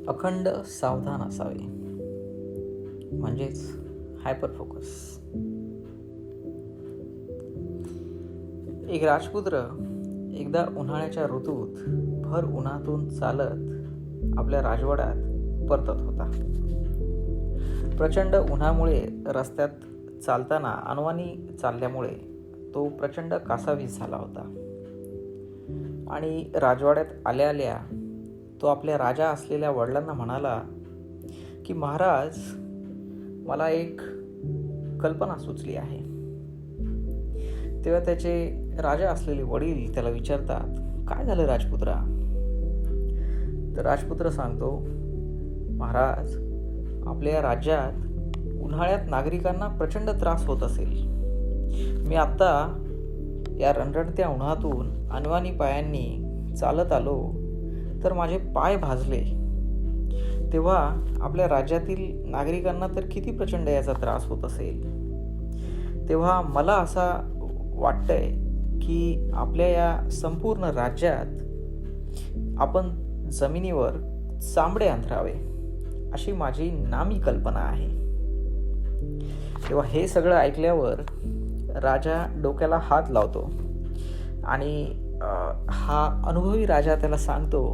अखंड सावधान असावे, म्हणजेच हायपर फोकस. एक राजपुत्र एकदा उन्हाळ्याच्या ऋतूत भर उन्हातून चालत आपल्या राजवाड्यात परतत होता. प्रचंड उन्हामुळे रस्त्यात चालताना अनवाणी चालल्यामुळे तो प्रचंड कासावीस झाला होता आणि राजवाड्यात आल्या आल्या तो आपल्या राजा असलेल्या वडिलांना म्हणाला की महाराज, मला एक कल्पना सुचली आहे. तेव्हा त्याचे राजा असलेले वडील त्याला विचारतात, काय झालं राजपुत्रा? तर राजपुत्र सांगतो, महाराज, आपल्या राज्यात उन्हाळ्यात नागरिकांना प्रचंड त्रास होत असेल. मी आत्ता या रणरणत्या उन्हातून अनवाणी पायांनी चालत आलो तर माझे पाय भाजले. तेव्हा आपल्या राज्यातील नागरिकांना तर किती प्रचंड याचा त्रास होत असेल. तेव्हा मला असा वाटतंय की आपल्या या संपूर्ण राज्यात आपण जमिनीवर चामडे अंथरावे, अशी माझी नामी कल्पना आहे. तेव्हा हे सगळं ऐकल्यावर राजा डोक्याला हात लावतो आणि हा अनुभवी राजा त्याला सांगतो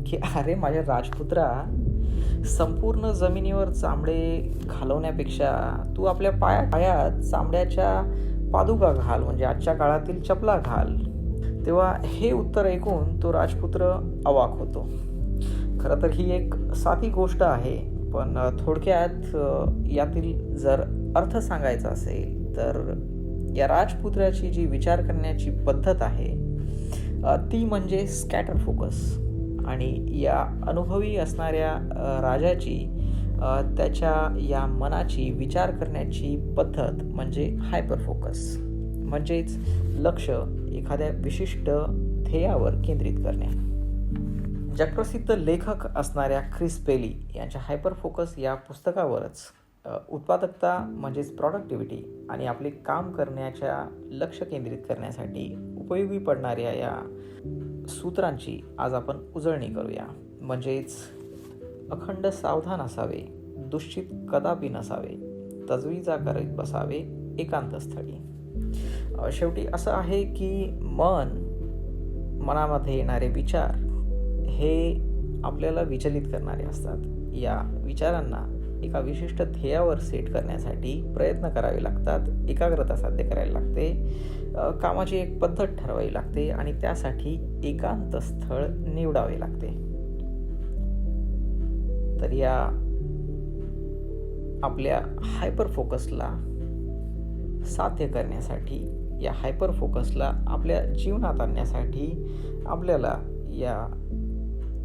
की अरे माझ्या राजपुत्रा, संपूर्ण जमिनीवर चामडे घालवण्यापेक्षा तू आपल्या पायात चामड्याच्या पादुका घाल, म्हणजे आजच्या काळातील चपला घाल. तेव्हा हे उत्तर ऐकून तो राजपुत्र अवाक होतो. खरं तर ही एक साधी गोष्ट आहे, पण थोडक्यात यातील जर अर्थ सांगायचा असेल तर या राजपुत्राची जी विचार करण्याची पद्धत आहे ती म्हणजे स्कॅटर फोकस, आणि या अनुभवी असणाऱ्या राजाची त्याच्या या मनाची विचार करण्याची पद्धत म्हणजे हायपर फोकस, म्हणजेच लक्ष एखाद्या विशिष्ट ध्येयावर केंद्रित करणे. जगप्रसिद्ध लेखक असणाऱ्या क्रिस पेली यांच्या हायपर फोकस या पुस्तकावरच उत्पादकता म्हणजेच प्रॉडक्टिव्हिटी आणि आपले काम करण्याच्या लक्ष केंद्रित करण्यासाठी उपयोगी पडणाऱ्या या सूत्रांची आज आपण उजळणी करूया. म्हणजेच अखंड सावधान असावे, दुश्चित कदापि नसावे, तजवीजा करीत बसावे एकांत स्थळी. शेवटी असं आहे की मनामध्ये येणारे विचार हे आपल्याला विचलित करणारे असतात. या विचारांना एका विशिष्ट ध्येयावर सेट करण्यासाठी प्रयत्न करावे लागतात, एकाग्रता साध्य करायला लागते, कामाची एक पद्धत ठरवावी लागते आणि त्यासाठी एकांत स्थळ निवडावे लागते. तर या आपल्या हायपर फोकसला साध्य करण्यासाठी, या हायपर फोकसला आपल्या जीवनात आणण्यासाठी आपल्याला या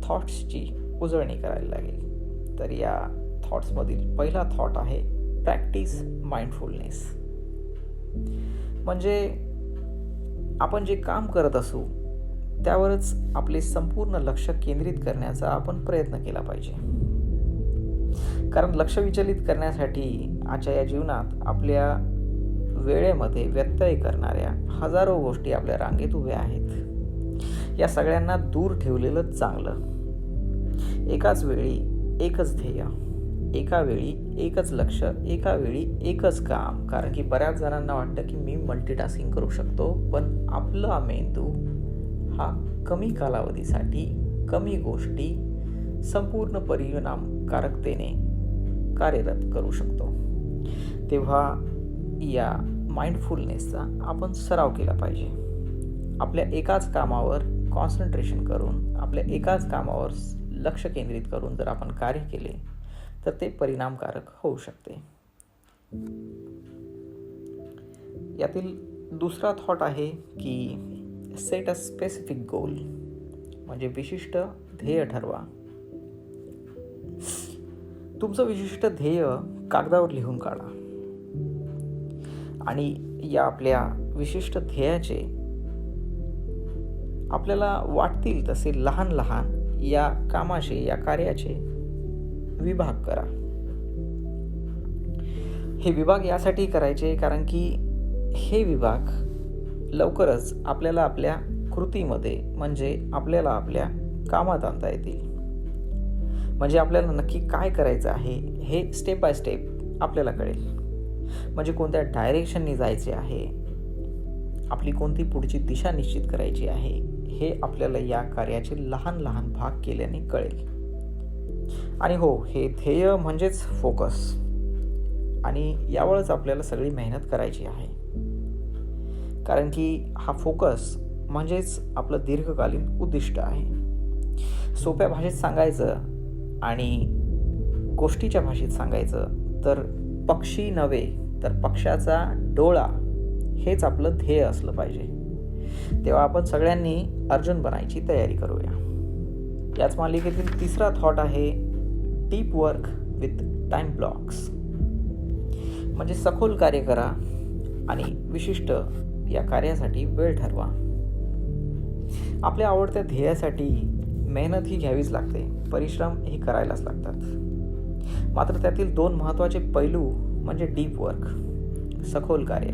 थॉट्सची उजळणी करायला लागेल. तर या थॉट्समधील पहिला थॉट आहे प्रॅक्टिस माइंडफुलनेस. म्हणजे आपण जे काम करत असू त्यावरच आपले संपूर्ण लक्ष केंद्रित करण्याचा आपण प्रयत्न केला पाहिजे. कारण लक्ष विचलित करण्यासाठी आजच्या या जीवनात आपल्या वेळेमध्ये व्यत्यय करणाऱ्या हजारो गोष्टी आपल्या रांगेत उभ्या आहेत. या सगळ्यांना दूर ठेवलेलं चांगलं. एकाच वेळी एकच ध्येय, एका वेळी एकच लक्ष, एका वेळी एकच काम. कारण की बऱ्याच जणांना वाटतं की मी मल्टीटास्किंग करू शकतो, पण आपला मेंदू हा कमी कालावधीसाठी कमी गोष्टी संपूर्ण परिणामकारकतेने कार्यरत करू शकतो. तेव्हा या माइंडफुलनेसचा आपण सराव केला पाहिजे. आपल्या एकाच कामावर कॉन्सन्ट्रेशन करून, आपल्या एकाच कामावर लक्ष केंद्रित करून जर आपण कार्य केले तर ते परिणामकारक होऊ शकते. यातील दुसरा थॉट आहे की सेट अ स्पेसिफिक गोल, म्हणजे विशिष्ट ध्येय ठरवा. तुमचं विशिष्ट ध्येय कागदावर लिहून काढा आणि या आपल्या विशिष्ट ध्येयाचे आपल्याला वाटतील तसे लहान लहान या कामाचे, या कार्याचे विभाग करा. हे विभाग यासाठी करायचे कारण की हे विभाग लवकरच आपल्याला आपल्या कृतीमध्ये, म्हणजे आपल्याला आपल्या कामात आणता येतील. म्हणजे आपल्याला नक्की काय करायचं आहे हे स्टेप बाय स्टेप आपल्याला कळेल. म्हणजे कोणत्या डायरेक्शननी जायचे आहे, आपली कोणती पुढची दिशा निश्चित करायची आहे, हे आपल्याला या कार्याचे लहान लहान भाग केल्याने कळेल. आणि हो, हे ध्येय म्हणजेच फोकस. आणि यावरच आपल्याला सगळी मेहनत करायची आहे. कारण की हा फोकस म्हणजेच आपलं दीर्घकालीन उद्दिष्ट आहे. सोप्या भाषेत सांगायचं आणि गोष्टीच्या भाषेत सांगायचं तर पक्षी नव्हे तर पक्षाचा डोळा हेच आपलं ध्येय असलं पाहिजे. तेव्हा आपण सगळ्यांनी अर्जुन बनायची तयारी करूया. याच मालिकेतील तिसरा थॉट आहे deep work with time blocks. म्हणजे सखोल कार्य करा आणि विशिष्ट या कार्यासाठी वेळ ठरवा. आपल्या आवडत्या ध्येयासाठी मेहनत ही घ्यावीच लागते, परिश्रम ही करायलाच लागतात. मात्र त्यातील 2 महत्त्वाचे पैलू म्हणजे डीप वर्क, सखोल कार्य,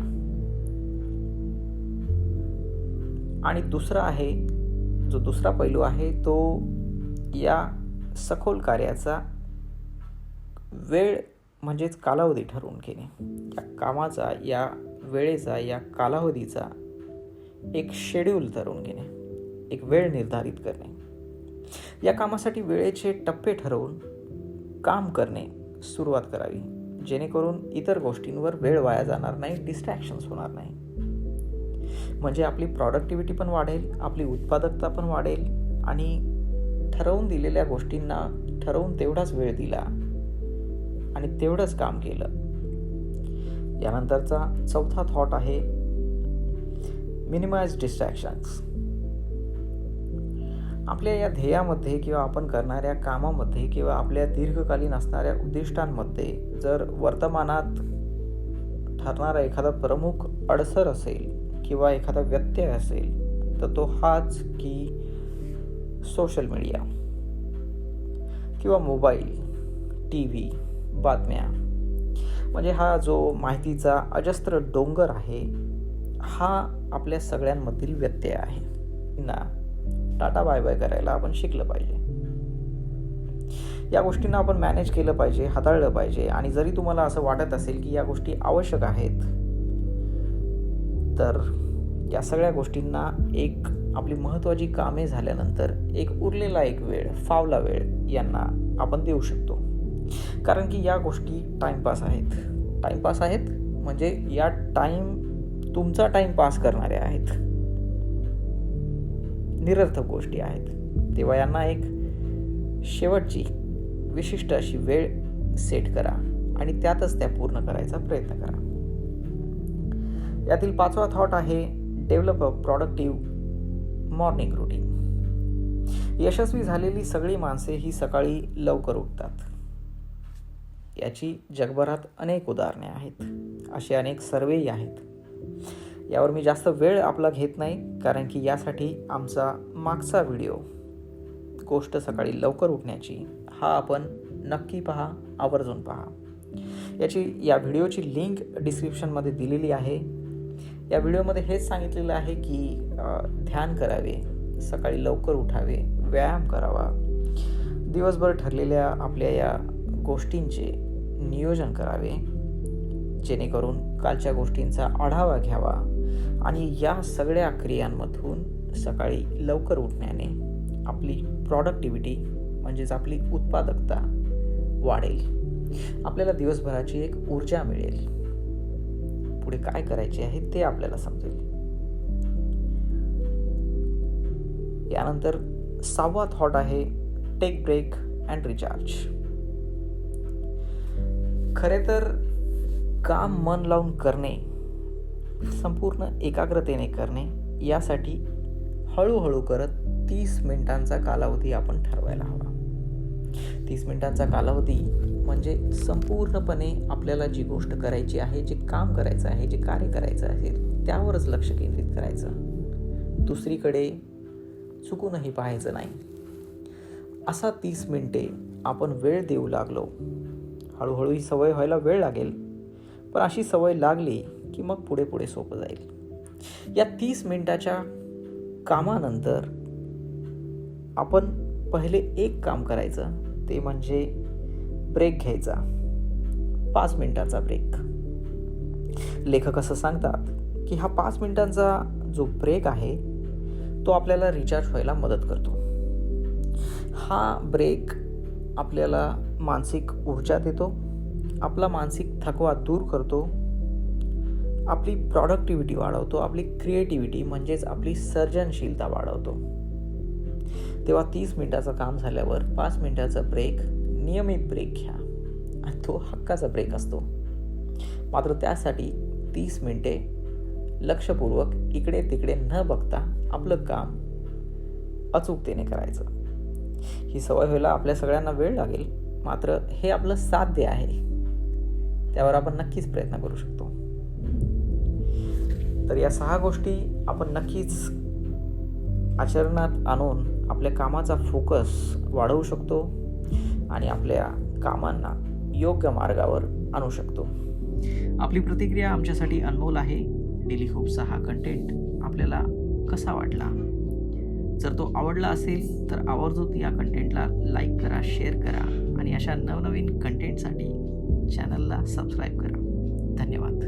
आणि दुसरा पैलू आहे तो या सखोल कार्याचा वेळ म्हणजेच कालावधी ठरवून घेणे. या कामाचा, या वेळेचा, या कालावधीचा एक शेड्यूल ठरवून घेणे, एक वेळ निर्धारित करणे. या कामासाठी वेळेचे टप्पे ठरवून काम करणे सुरुवात करावी, जेणेकरून इतर गोष्टींवर वेळ वाया जाणार नाही, डिस्ट्रॅक्शन्स होणार नाही. म्हणजे आपली प्रॉडक्टिव्हिटी पण वाढेल, आपली उत्पादकता पण वाढेल आणि ठरवून दिलेल्या गोष्टींना ठरवून तेवढाच वेळ दिला आणि तेवढंच काम केलं. यानंतरचा चौथा थॉट आहे मिनिमाइज डिस्ट्रॅक्शन्स. आपल्या या ध्येयामध्ये किंवा आपण करणाऱ्या कामामध्ये किंवा आपल्या दीर्घकालीन असणाऱ्या उद्दिष्टांमध्ये जर वर्तमानात ठरणारा एखादा प्रमुख अडसर असेल किंवा एखादा व्यत्यय असेल तर तो हाच की सोशल मीडिया किंवा मोबाईल, टी व्ही, बातम्या. म्हणजे हा जो माहितीचा अजस्त्र डोंगर आहे हा आपल्या सगळ्यांमधील व्यत्यय आहे. ना टाटा बाय बाय करायला आपण शिकलं पाहिजे. या गोष्टींना आपण मॅनेज केलं पाहिजे, हाताळलं पाहिजे. आणि जरी तुम्हाला असं वाटत असेल की या गोष्टी आवश्यक आहेत तर या सगळ्या गोष्टींना एक आपली महत्त्वाची कामे झाल्यानंतर एक उरलेला एक वेळ, फावला वेळ यांना आपण देऊ शकतो. कारण की या गोष्टी टाइमपास आहेत म्हणजे या तुमचा टाइम पास करणाऱ्या आहेत, निरर्थक गोष्टी आहेत. तेव्हा यांना एक शेवटची विशिष्ट अशी वेळ सेट करा आणि त्यातच त्या पूर्ण करायचा प्रयत्न करा. यातील 5वा थॉट आहे develop a productive morning routine. यशस्वी झालेली सगळी माणसे ही सकाळी लवकर उठतात. याची जगभरात अनेक उदाहरणे आहेत, असे अनेक सर्वेही आहेत. यावर मी जास्त वेळ आपला घेत नाही, कारण की यासाठी आमचा मागचा व्हिडिओ गोष्ट सकाळी लवकर उठण्याची हा आपण नक्की पहा, आवर्जून पहा. या व्हिडिओची लिंक डिस्क्रिप्शनमध्ये दिलेली आहे. या व्हिडिओमध्ये हेच सांगितलेलं आहे की ध्यान करावे, सकाळी लवकर उठावे, व्यायाम करावा, दिवसभर ठरलेल्या आपल्या या गोष्टींचे नियोजन करावे, जेणेकरून कालच्या गोष्टींचा आढावा घ्यावा आणि या सगळ्या क्रियांमधून सकाळी लवकर उठण्याने आपली प्रॉडक्टिव्हिटी म्हणजेच आपली उत्पादकता वाढेल. आपल्याला दिवसभराची एक ऊर्जा मिळेल. पुढे काय करायचे आहे ते आपल्याला समजेल. यानंतर 6वा थॉट आहे टेक ब्रेक अँड रिचार्ज. खरे तर काम मन लावून करणे, संपूर्ण एकाग्रतेने करणे, यासाठी हळूहळू करत 30 मिनिटांचा कालावधी आपण ठरवायला हवा. 30 मिनिटांचा कालावधी म्हणजे संपूर्णपणे आपल्याला जी गोष्ट करायची आहे, जे काम करायचं आहे, जे कार्य करायचं आहे त्यावरच लक्ष केंद्रित करायचं. दुसरीकडे चुकूनही पाहायचं नाही. असा 30 मिनिटे आपण वेळ देऊ लागलो. हळूहळू ही सवय व्हायला वेळ लागेल, पण अशी सवय लागली की मग पुढे पुढे सोपं जाईल. या 30 मिनिटाच्या कामानंतर आपण पहिले एक काम करायचं, ते म्हणजे ब्रेक घ्यायचा. 5 मिनिटांचा ब्रेक. लेखक असं सांगतात की हा 5 मिनिटांचा जो ब्रेक आहे तो आपल्याला रिचार्ज व्हायला मदत करतो. हा ब्रेक आपल्याला मानसिक ऊर्जा देतो, आपला मानसिक थकवा दूर करतो, आपली प्रॉडक्टिव्हिटी वाढवतो, आपली क्रिएटिव्हिटी म्हणजेच आपली सर्जनशीलता वाढवतो. तेव्हा 30 मिनिटाचं काम झाल्यावर 5 मिनिटाचा ब्रेक, नियमित ब्रेक घ्या आणि तो हक्काचा ब्रेक असतो. मात्र त्यासाठी 30 मिनिटे लक्षपूर्वक इकडे तिकडे न बघता आपलं काम अचूकतेने करायचं. ही सवय व्हायला आपल्या सगळ्यांना वेळ लागेल, मात्र हे आपलं साध्य आहे. त्यावर आपण नक्कीच प्रयत्न करू शकतो. तर या 6 गोष्टी आपण नक्कीच आचरणात आणून आपल्या कामाचा फोकस वाढवू शकतो आणि आपल्या कामांना योग्य मार्गावर आणू शकतो. आपली प्रतिक्रिया आमच्यासाठी अनमोल आहे. डेली होप्सचा हा कंटेंट आपल्याला कसा वाटला? जर तो आवडला असेल तर आवर्जून या कंटेंटला लाईक करा, शेअर करा आणि अशा नवनवीन कंटेंटसाठी चॅनलला सबस्क्राईब करा. धन्यवाद.